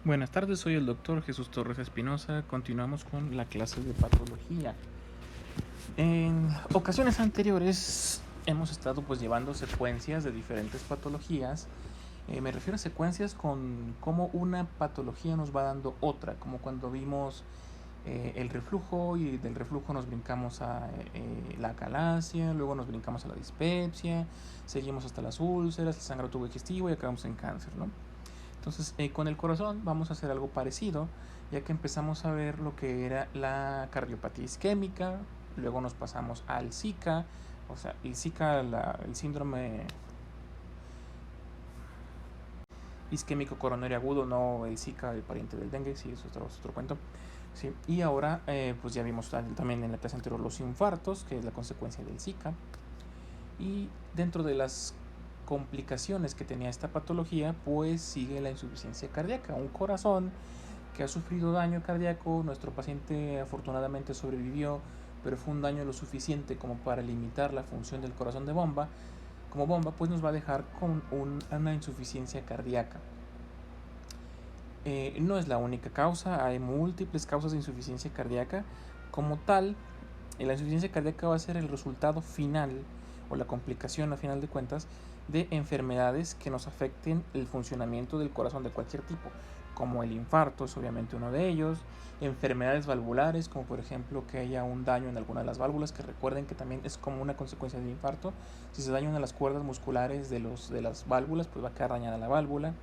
Buenas tardes, soy el doctor Jesús Torres Espinosa. Continuamos con la clase de patología. En ocasiones anteriores hemos estado llevando secuencias de diferentes patologías. Me refiero a secuencias con cómo una patología nos va dando otra, como cuando vimos el reflujo y del reflujo nos brincamos a la acalasia, luego nos brincamos a la dispepsia, seguimos hasta las úlceras, el sangrado tubo digestivo y acabamos en cáncer, ¿no? Entonces, con el corazón vamos a hacer algo parecido, ya que empezamos a ver lo que era la cardiopatía isquémica, luego nos pasamos al Zika, o sea, el Zika, el síndrome isquémico coronario agudo, no el Zika, el pariente del dengue, sí, eso es otro cuento. Sí. Y ahora, pues ya vimos también en la clase anterior los infartos, que es la consecuencia del Zika. Y dentro de las complicaciones que tenía esta patología, pues sigue la insuficiencia cardíaca, un corazón que ha sufrido daño cardíaco. Nuestro paciente afortunadamente sobrevivió, pero fue un daño lo suficiente como para limitar la función del corazón de bomba. Como bomba, pues nos va a dejar con una insuficiencia cardíaca. No es la única causa, hay múltiples causas de insuficiencia cardíaca. Como tal, la insuficiencia cardíaca va a ser el resultado final o la complicación a final de cuentas de enfermedades que nos afecten el funcionamiento del corazón de cualquier tipo, como el infarto es obviamente uno de ellos, enfermedades valvulares como por ejemplo que haya un daño en alguna de las válvulas, que recuerden que también es como una consecuencia del infarto. Si se daña una de las cuerdas musculares de las válvulas, pues va a quedar dañada la válvula.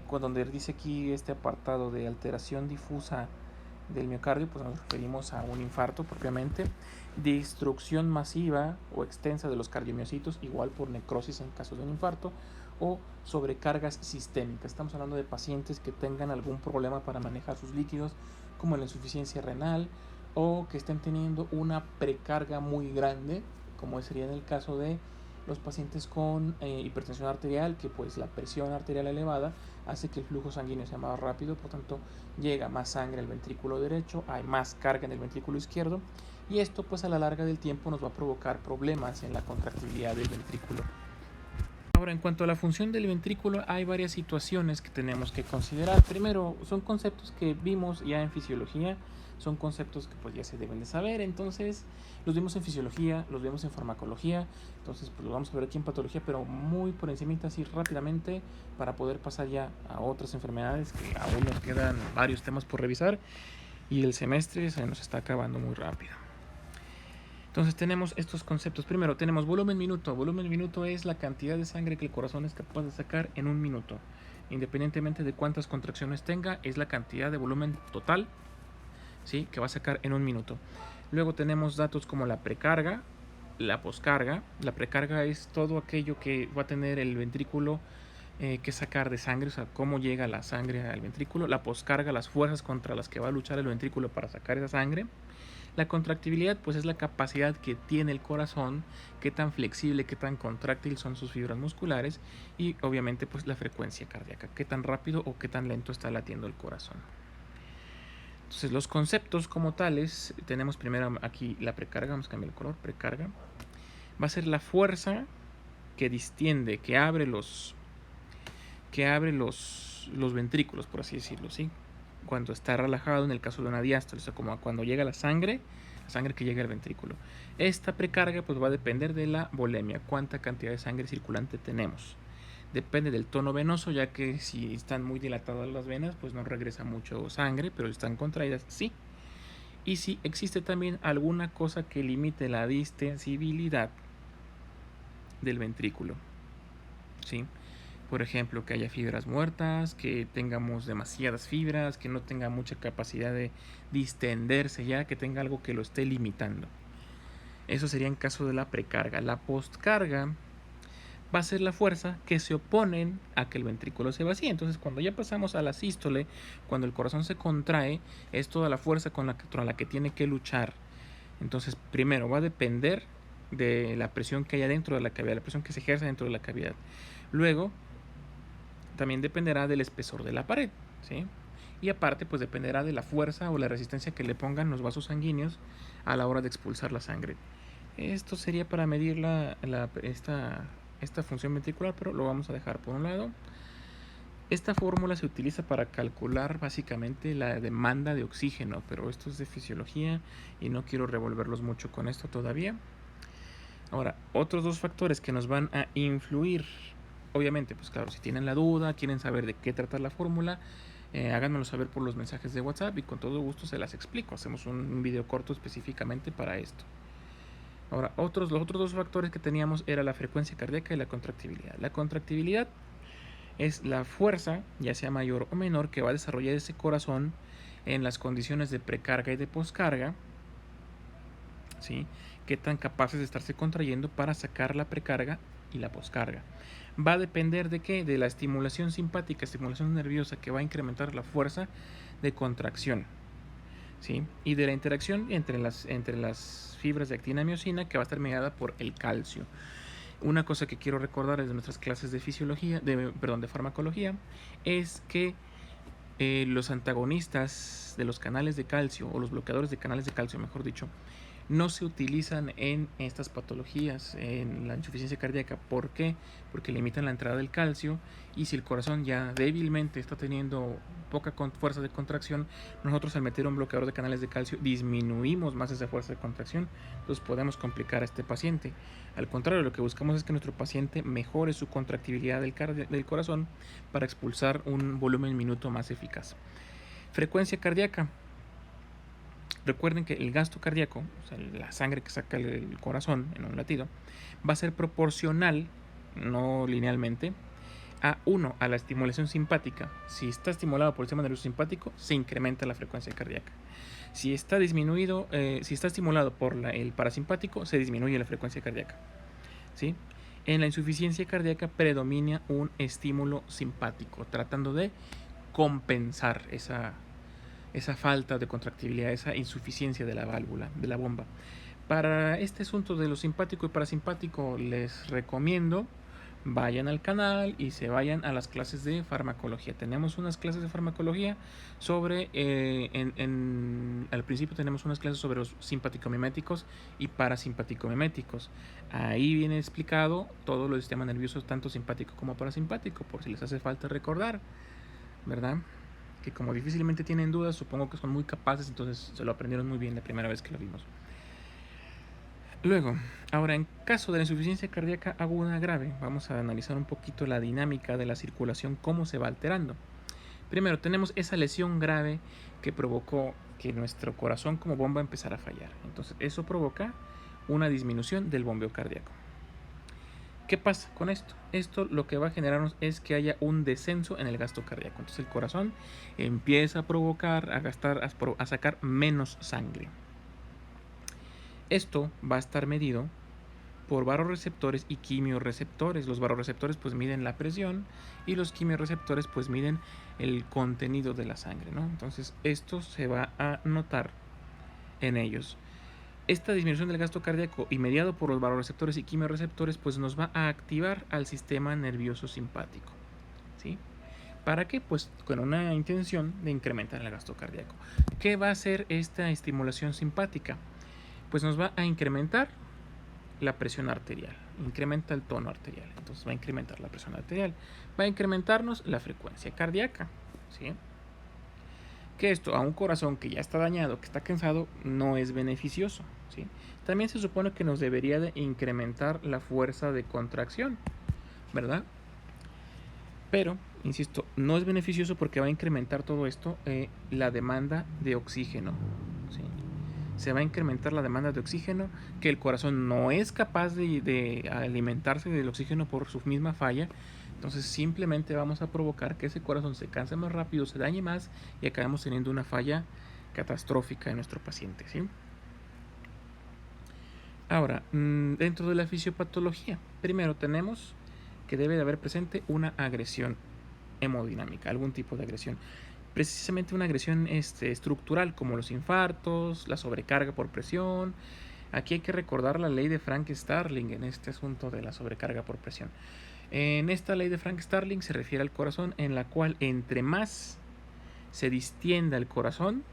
Cuando dice aquí este apartado de alteración difusa del miocardio, pues nos referimos a un infarto propiamente, destrucción masiva o extensa de los cardiomiocitos, igual por necrosis en caso de un infarto, o sobrecargas sistémicas. Estamos hablando de pacientes que tengan algún problema para manejar sus líquidos, como la insuficiencia renal, o que estén teniendo una precarga muy grande, como sería en el caso de los pacientes con hipertensión arterial, que pues la presión arterial elevada hace que el flujo sanguíneo sea más rápido, por tanto llega más sangre al ventrículo derecho, hay más carga en el ventrículo izquierdo, y esto pues a la larga del tiempo nos va a provocar problemas en la contractilidad del ventrículo. Ahora, en cuanto a la función del ventrículo, hay varias situaciones que tenemos que considerar. Primero, son conceptos que vimos ya en fisiología, son conceptos que pues ya se deben de saber, entonces los vimos en fisiología, los vemos en farmacología, entonces pues los vamos a ver aquí en patología, pero muy por encimita, así rápidamente, para poder pasar ya a otras enfermedades, que aún nos quedan varios temas por revisar y el semestre se nos está acabando muy rápido. Entonces tenemos estos conceptos. Primero tenemos volumen minuto. Volumen minuto es la cantidad de sangre que el corazón es capaz de sacar en un minuto. Independientemente de cuántas contracciones tenga, es la cantidad de volumen total, ¿sí?, que va a sacar en un minuto. Luego tenemos datos como la precarga, la poscarga. La precarga es todo aquello que va a tener el ventrículo que sacar de sangre, o sea, cómo llega la sangre al ventrículo. La poscarga, las fuerzas contra las que va a luchar el ventrículo para sacar esa sangre. La contractibilidad pues es la capacidad que tiene el corazón, qué tan flexible, qué tan contráctil son sus fibras musculares, y obviamente pues la frecuencia cardíaca, qué tan rápido o qué tan lento está latiendo el corazón. Entonces los conceptos como tales, tenemos primero aquí la precarga, vamos a cambiar el color, precarga, va a ser la fuerza que distiende, que abre los ventrículos, por así decirlo, ¿sí? Cuando está relajado, en el caso de una diástole, o sea, como cuando llega la sangre que llega al ventrículo. Esta precarga pues va a depender de la volemia, cuánta cantidad de sangre circulante tenemos. Depende del tono venoso, ya que si están muy dilatadas las venas, pues no regresa mucho sangre, pero si están contraídas, sí. Y si existe también alguna cosa que limite la distensibilidad del ventrículo, ¿sí? Por ejemplo, que haya fibras muertas, que tengamos demasiadas fibras, que no tenga mucha capacidad de distenderse ya, que tenga algo que lo esté limitando. Eso sería en caso de la precarga. La postcarga va a ser la fuerza que se oponen a que el ventrículo se vacíe. Entonces, cuando ya pasamos a la sístole, cuando el corazón se contrae, es toda la fuerza contra la que tiene que luchar. Entonces, primero va a depender de la presión que haya dentro de la cavidad, la presión que se ejerce dentro de la cavidad. Luego, también dependerá del espesor de la pared, ¿sí? Y aparte, pues dependerá de la fuerza o la resistencia que le pongan los vasos sanguíneos a la hora de expulsar la sangre. Esto sería para medir esta función ventricular, pero lo vamos a dejar por un lado. Esta fórmula se utiliza para calcular básicamente la demanda de oxígeno, pero esto es de fisiología y no quiero revolverlos mucho con esto todavía. Ahora, otros dos factores que nos van a influir, obviamente, pues claro, si tienen la duda, quieren saber de qué trata la fórmula, háganmelo saber por los mensajes de WhatsApp y con todo gusto se las explico. Hacemos un video corto específicamente para esto. Ahora, los otros dos factores que teníamos era la frecuencia cardíaca y la contractibilidad. La contractibilidad es la fuerza, ya sea mayor o menor, que va a desarrollar ese corazón en las condiciones de precarga y de poscarga, ¿sí? Qué tan capaces de estarse contrayendo para sacar la precarga y la poscarga. Va a depender de qué, de la estimulación simpática, estimulación nerviosa, que va a incrementar la fuerza de contracción, ¿sí? Y de la interacción entre las fibras de actina y miosina, que va a estar mediada por el calcio. Una cosa que quiero recordar desde nuestras clases de de farmacología, es que los antagonistas de los canales de calcio, o los bloqueadores de canales de calcio, mejor dicho, no se utilizan en estas patologías, en la insuficiencia cardíaca. ¿Por qué? Porque limitan la entrada del calcio, y si el corazón ya débilmente está teniendo poca fuerza de contracción, nosotros al meter un bloqueador de canales de calcio disminuimos más esa fuerza de contracción, entonces podemos complicar a este paciente. Al contrario, lo que buscamos es que nuestro paciente mejore su contractibilidad del corazón para expulsar un volumen minuto más eficaz. Frecuencia cardíaca. Recuerden que el gasto cardíaco, o sea, la sangre que saca el corazón en un latido, va a ser proporcional, no linealmente, a la estimulación simpática. Si está estimulado por el sistema nervioso simpático, se incrementa la frecuencia cardíaca. Si está estimulado por el parasimpático, se disminuye la frecuencia cardíaca, ¿sí? En la insuficiencia cardíaca predomina un estímulo simpático, tratando de compensar esa falta de contractibilidad, esa insuficiencia de la válvula, de la bomba. Para este asunto de lo simpático y parasimpático, les recomiendo vayan al canal y se vayan a las clases de farmacología. Tenemos unas clases de farmacología sobre, al principio tenemos unas clases sobre los simpaticomiméticos y parasimpaticomiméticos. Ahí viene explicado todo lo del sistema nervioso, tanto simpático como parasimpático, por si les hace falta recordar, ¿verdad? Que como difícilmente tienen dudas, supongo que son muy capaces, entonces se lo aprendieron muy bien la primera vez que lo vimos. Luego, ahora en caso de la insuficiencia cardíaca aguda grave, vamos a analizar un poquito la dinámica de la circulación, cómo se va alterando. Primero, tenemos esa lesión grave que provocó que nuestro corazón como bomba empezara a fallar. Entonces, eso provoca una disminución del bombeo cardíaco. ¿Qué pasa con esto? Esto lo que va a generarnos es que haya un descenso en el gasto cardíaco. Entonces el corazón empieza a provocar, a sacar menos sangre. Esto va a estar medido por vasoreceptores y quimiorreceptores. Los vasoreceptores pues miden la presión y los quimiorreceptores pues miden el contenido de la sangre, ¿no? Entonces esto se va a notar en ellos. Esta disminución del gasto cardíaco y mediado por los vasoreceptores y quimiorreceptores pues nos va a activar al sistema nervioso simpático, ¿sí? ¿Para qué? Pues con una intención de incrementar el gasto cardíaco. ¿Qué va a hacer esta estimulación simpática? Pues nos va a incrementar la presión arterial, incrementa el tono arterial, entonces va a incrementar la presión arterial, va a incrementarnos la frecuencia cardíaca, ¿sí? Que esto a un corazón que ya está dañado, que está cansado, no es beneficioso, ¿sí? También se supone que nos debería de incrementar la fuerza de contracción, ¿verdad? Pero, insisto, no es beneficioso porque va a incrementar todo esto la demanda de oxígeno, ¿sí? Se va a incrementar la demanda de oxígeno, que el corazón no es capaz de alimentarse del oxígeno por su misma falla. Entonces simplemente vamos a provocar que ese corazón se canse más rápido, se dañe más y acabamos teniendo una falla catastrófica en nuestro paciente, ¿sí? Ahora, dentro de la fisiopatología, primero tenemos que debe de haber presente una agresión hemodinámica, algún tipo de agresión. Precisamente una agresión estructural, como los infartos, la sobrecarga por presión. Aquí hay que recordar la ley de Frank-Starling en este asunto de la sobrecarga por presión. En esta ley de Frank-Starling se refiere al corazón, en la cual entre más se distienda el corazón,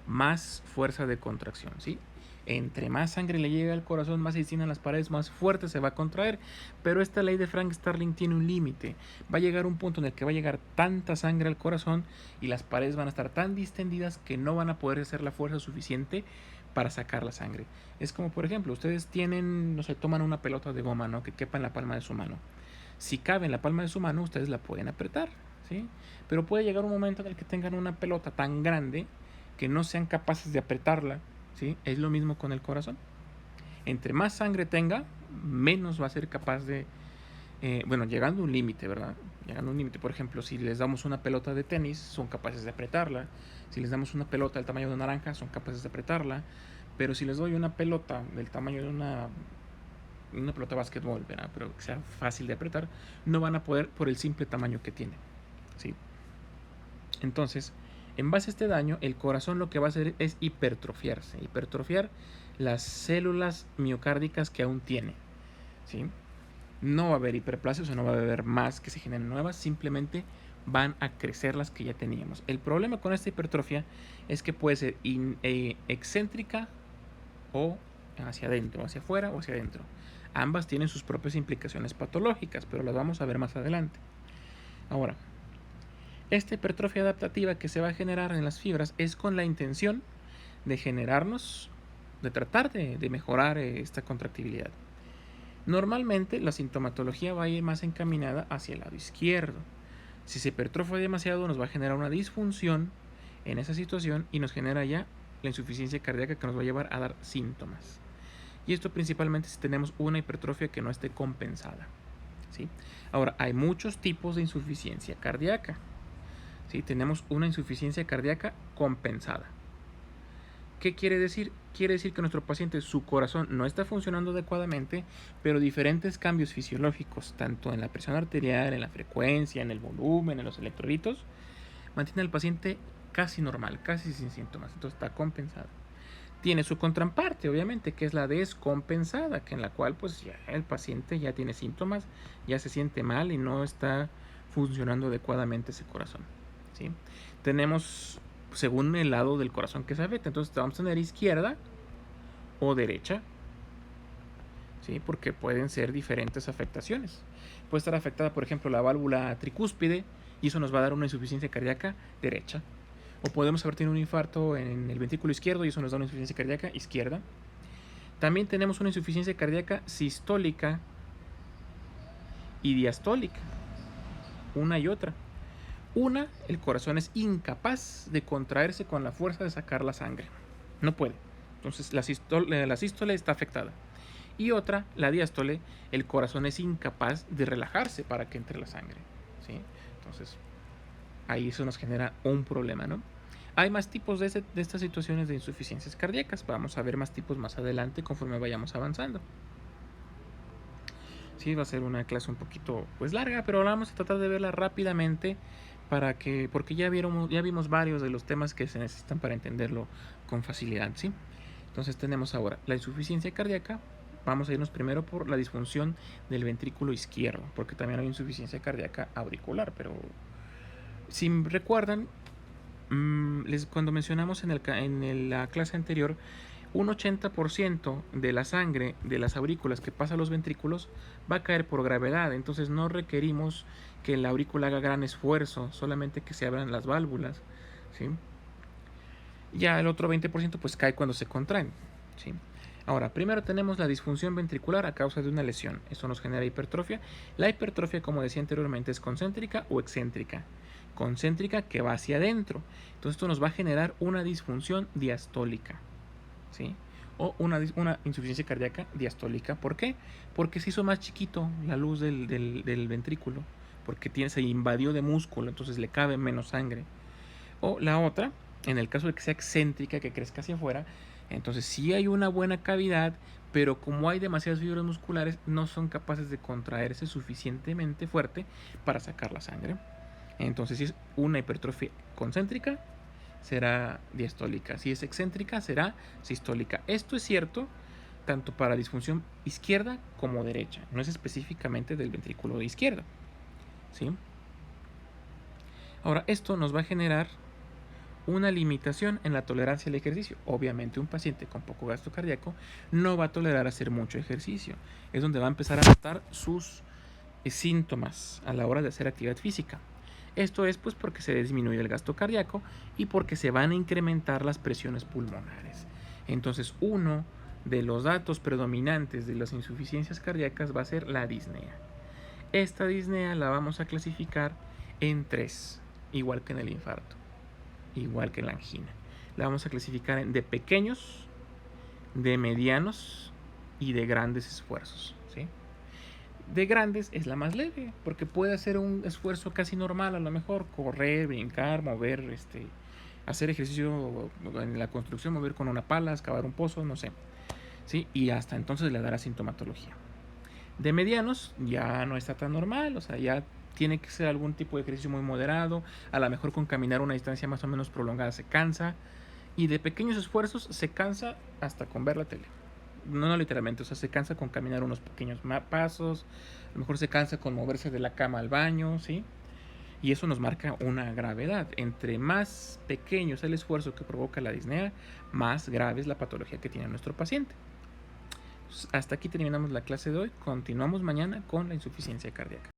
más fuerza de contracción, ¿sí? Entre más sangre le llegue al corazón, más se destinan las paredes, más fuerte se va a contraer. Pero esta ley de Frank Starling tiene un límite. Va a llegar un punto en el que va a llegar tanta sangre al corazón y las paredes van a estar tan distendidas que no van a poder hacer la fuerza suficiente para sacar la sangre. Es como, por ejemplo, ustedes tienen, no sé, toman una pelota de goma, ¿no? Que quepa en la palma de su mano. Si cabe en la palma de su mano, ustedes la pueden apretar, ¿sí? Pero puede llegar un momento en el que tengan una pelota tan grande que no sean capaces de apretarla, ¿sí? Es lo mismo con el corazón. Entre más sangre tenga, menos va a ser capaz de, bueno, llegando a un límite, ¿verdad? Llegando a un límite, por ejemplo, si les damos una pelota de tenis, son capaces de apretarla. Si les damos una pelota del tamaño de una naranja, son capaces de apretarla. Pero si les doy una pelota del tamaño de una pelota de básquetbol, ¿verdad? Pero que sea fácil de apretar, no van a poder por el simple tamaño que tiene, ¿sí? Entonces, en base a este daño, el corazón lo que va a hacer es hipertrofiar las células miocárdicas que aún tiene, ¿sí? No va a haber hiperplasia, o sea, no va a haber más que se generen nuevas, simplemente van a crecer las que ya teníamos. El problema con esta hipertrofia es que puede ser excéntrica o hacia adentro, hacia afuera o hacia adentro. Ambas tienen sus propias implicaciones patológicas, pero las vamos a ver más adelante. Ahora, esta hipertrofia adaptativa que se va a generar en las fibras es con la intención de generarnos, de tratar de mejorar esta contractibilidad. Normalmente la sintomatología va a ir más encaminada hacia el lado izquierdo. Si se hipertrofia demasiado, nos va a generar una disfunción en esa situación y nos genera ya la insuficiencia cardíaca que nos va a llevar a dar síntomas. Y esto principalmente si tenemos una hipertrofia que no esté compensada, ¿sí? Ahora, hay muchos tipos de insuficiencia cardíaca, ¿sí? Tenemos una insuficiencia cardíaca compensada. ¿Qué quiere decir? Quiere decir que nuestro paciente, su corazón no está funcionando adecuadamente, pero diferentes cambios fisiológicos, tanto en la presión arterial, en la frecuencia, en el volumen, en los electrolitos, mantiene al paciente casi normal, casi sin síntomas. Entonces está compensado. Tiene su contraparte, obviamente, que es la descompensada, que en la cual pues ya el paciente ya tiene síntomas, ya se siente mal y no está funcionando adecuadamente ese corazón, ¿sí? Tenemos según el lado del corazón que se afecta. Entonces vamos a tener izquierda o derecha, ¿sí? Porque pueden ser diferentes afectaciones. Puede estar afectada, por ejemplo, la válvula tricúspide y eso nos va a dar una insuficiencia cardíaca derecha. O podemos haber tenido un infarto en el ventrículo izquierdo y eso nos da una insuficiencia cardíaca izquierda. También tenemos una insuficiencia cardíaca sistólica y diastólica, una y otra. Una, el corazón es incapaz de contraerse con la fuerza de sacar la sangre. No puede. Entonces la sístole está afectada. Y otra, la diástole, el corazón es incapaz de relajarse para que entre la sangre, ¿sí? Entonces, ahí eso nos genera un problema, ¿no? Hay más tipos de estas situaciones de insuficiencias cardíacas. Vamos a ver más tipos más adelante conforme vayamos avanzando. Sí, va a ser una clase un poquito pues larga, pero vamos a tratar de verla rápidamente porque ya vimos varios de los temas que se necesitan para entenderlo con facilidad, ¿sí? Entonces tenemos ahora la insuficiencia cardíaca. Vamos a irnos primero por la disfunción del ventrículo izquierdo, porque también hay insuficiencia cardíaca auricular, pero si recuerdan, cuando mencionamos en la clase anterior, un 80% de la sangre de las aurículas que pasa a los ventrículos va a caer por gravedad, entonces no requerimos que la aurícula haga gran esfuerzo, solamente que se abran las válvulas, ¿sí? Ya el otro 20% pues cae cuando se contraen, ¿sí? Ahora, primero tenemos la disfunción ventricular a causa de una lesión. Eso nos genera hipertrofia. La hipertrofia, como decía anteriormente, es concéntrica o excéntrica. Concéntrica que va hacia adentro. Entonces esto nos va a generar una disfunción diastólica, ¿sí? O una insuficiencia cardíaca diastólica. ¿Por qué? Porque se hizo más chiquito la luz del ventrículo. Porque se invadió de músculo, entonces le cabe menos sangre. O la otra, en el caso de que sea excéntrica, que crezca hacia afuera, entonces sí hay una buena cavidad, pero como hay demasiadas fibras musculares, no son capaces de contraerse suficientemente fuerte para sacar la sangre. Entonces, si es una hipertrofia concéntrica, será diastólica. Si es excéntrica, será sistólica. Esto es cierto tanto para disfunción izquierda como derecha. No es específicamente del ventrículo izquierdo, ¿sí? Ahora, esto nos va a generar una limitación en la tolerancia al ejercicio. Obviamente un paciente con poco gasto cardíaco no va a tolerar hacer mucho ejercicio. Es donde va a empezar a notar sus síntomas a la hora de hacer actividad física. Esto es pues porque se disminuye el gasto cardíaco y porque se van a incrementar las presiones pulmonares. Entonces, uno de los datos predominantes de las insuficiencias cardíacas va a ser la disnea. Esta disnea la vamos a clasificar en 3, igual que en el infarto, igual que en la angina. La vamos a clasificar en de pequeños, de medianos y de grandes esfuerzos, ¿sí? De grandes es la más leve, porque puede hacer un esfuerzo casi normal, a lo mejor correr, brincar, mover, hacer ejercicio en la construcción, mover con una pala, excavar un pozo, no sé, ¿sí? Y hasta entonces le dará sintomatología. De medianos ya no está tan normal, o sea, ya tiene que ser algún tipo de ejercicio muy moderado, a lo mejor con caminar una distancia más o menos prolongada se cansa, y de pequeños esfuerzos se cansa hasta con ver la tele. No literalmente, o sea, se cansa con caminar unos pequeños pasos, a lo mejor se cansa con moverse de la cama al baño, ¿sí? Y eso nos marca una gravedad. Entre más pequeño es el esfuerzo que provoca la disnea, más grave es la patología que tiene nuestro paciente. Hasta aquí terminamos la clase de hoy. Continuamos mañana con la insuficiencia cardíaca.